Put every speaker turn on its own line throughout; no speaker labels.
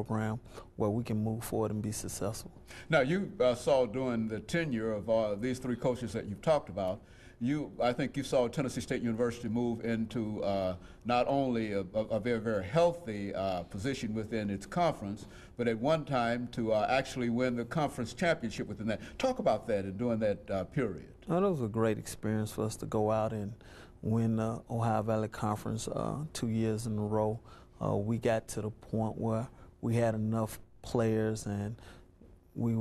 program where we can move forward and be successful.
Now, you saw during the tenure of these three coaches that you've talked about, I think you saw Tennessee State University move into not only a very, very healthy position within its conference, but at one time to actually win the conference championship within that. Talk about that and during that period.
Well, it was a great experience for us to go out and win the Ohio Valley Conference 2 years in a row. We got to the point where we had enough players and we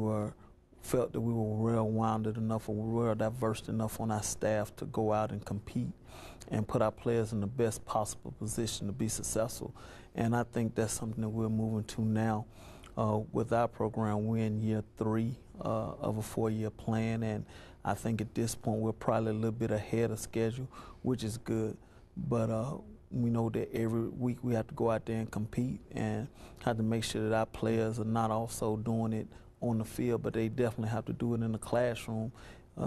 felt that we were well-rounded enough and we were diverse enough on our staff to go out and compete and put our players in the best possible position to be successful. And I think that's something that we're moving to now. With our program, we're in year 3 of a 4-year plan, and I think at this point we're probably a little bit ahead of schedule, which is good. But we know that every week we have to go out there and compete and have to make sure that our players are not also doing it on the field, but they definitely have to do it in the classroom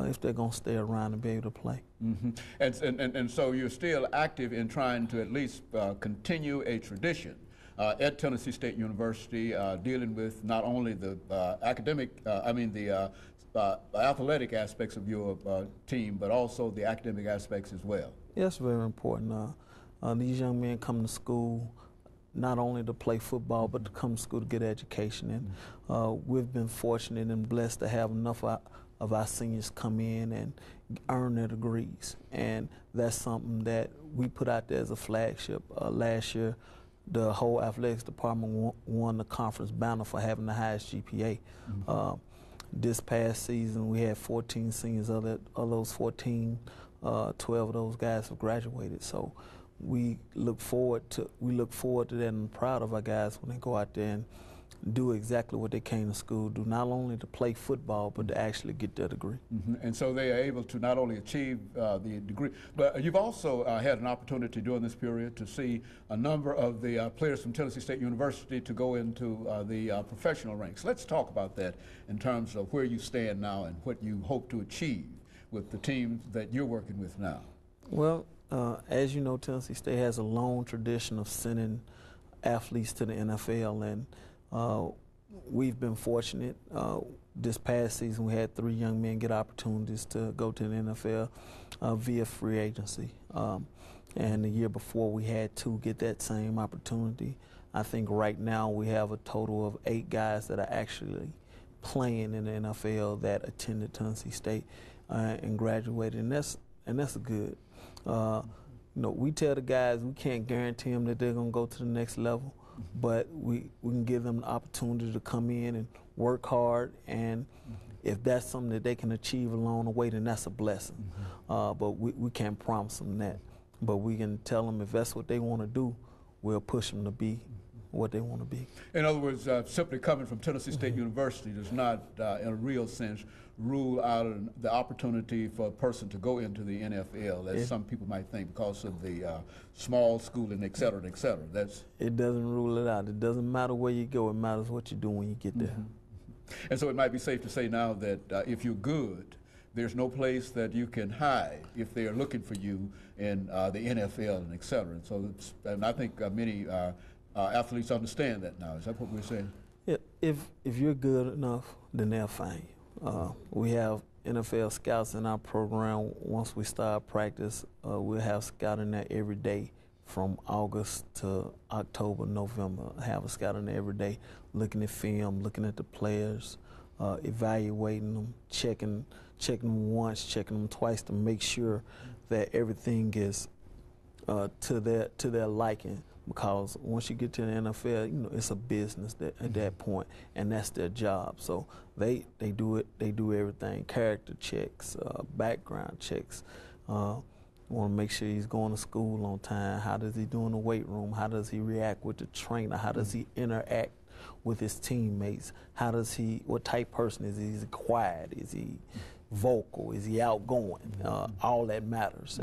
if they're going to stay around and be able to play.
Mm-hmm. And so you're still active in trying to at least continue a tradition at Tennessee State University, dealing with not only the athletic aspects of your team, but also the academic aspects as well.
Yes, very important. These young men come to school not only to play football, but to come to school to get education. And we've been fortunate and blessed to have enough of our seniors come in and earn their degrees. And that's something that we put out there as a flagship. Last year, the whole athletics department won the conference banner for having the highest GPA. Mm-hmm. This past season, we had 14 seniors. Of those 14, 12 of those guys have graduated. So we look forward to that and proud of our guys when they go out there and do exactly what they came to school to do, not only to play football, but to actually get their degree.
Mm-hmm. And so they are able to not only achieve the degree, but you've also had an opportunity during this period to see a number of the players from Tennessee State University to go into the professional ranks. Let's talk about that in terms of where you stand now and what you hope to achieve with the team that you're working with now.
Well, as you know, Tennessee State has a long tradition of sending athletes to the NFL, and we've been fortunate. This past season, we had 3 young men get opportunities to go to the NFL via free agency. And the year before, we had 2 get that same opportunity. I think right now we have a total of 8 guys that are actually playing in the NFL that attended Tennessee State and graduated, and that's good. You know, we tell the guys we can't guarantee them that they're going to go to the next level, but we can give them the opportunity to come in and work hard, and if that's something that they can achieve along the way, then that's a blessing. But we can't promise them that. But we can tell them if that's what they want to do, we'll push them to be what they want to be.
In other words, simply coming from Tennessee State University does not, in a real sense, rule out the opportunity for a person to go into the NFL, as some people might think, because of the small schooling, et cetera, et cetera.
It doesn't rule it out. It doesn't matter where you go. It matters what you do when you get there.
And so it might be safe to say now that if you're good, there's no place that you can hide if they are looking for you in the NFL and et cetera. And so, and I think many athletes understand that now. Is that what we're saying?
Yeah. If you're good enough, then they'll find you. We have NFL scouts in our program. Once we start practice, we'll have scouting there every day from August to October, November. Have a scout in there every day, looking at film, looking at the players, evaluating them, checking them once, checking them twice to make sure that everything is to their liking. Because once you get to the NFL, you know, it's a business at that point, and that's their job. So they do it. They do everything: character checks, background checks. Want to make sure he's going to school on time. How does he do in the weight room? How does he react with the trainer? How does he interact with his teammates? What type person is he? Is he quiet? Is he vocal? Is he outgoing? All that matters.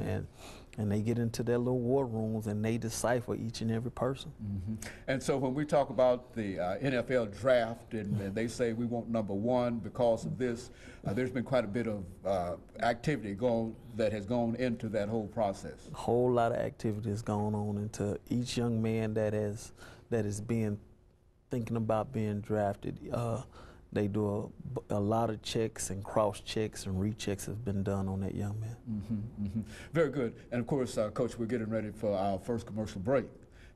And they get into their little war rooms and they decipher each and every person.
And so when we talk about the NFL draft and they say we want number 1 because of this, there's been quite a bit of activity that has gone into that whole process.
A whole lot of activity has gone on into each young man that is being thinking about being drafted, they do a lot of checks and cross checks and rechecks have been done on that young man.
Very good. And of course, Coach, we're getting ready for our first commercial break,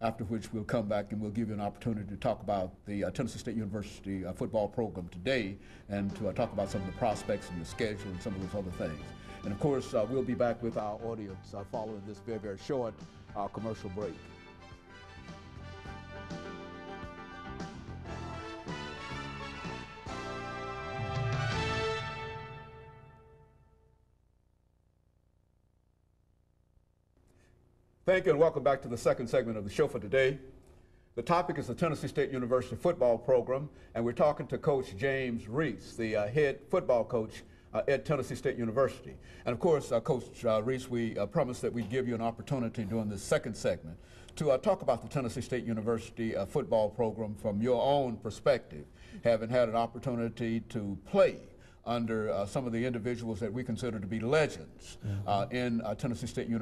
after which we'll come back and we'll give you an opportunity to talk about the Tennessee State University football program today and to talk about some of the prospects and the schedule and some of those other things. And of course, we'll be back with our audience following this very, very short commercial break. Thank you and welcome back to the second segment of the show for today. The topic is the Tennessee State University football program, and we're talking to Coach James Reese, the head football coach at Tennessee State University. And of course, Coach Reese, we promised that we'd give you an opportunity during this second segment to talk about the Tennessee State University football program from your own perspective, having had an opportunity to play under some of the individuals that we consider to be legends in Tennessee State University.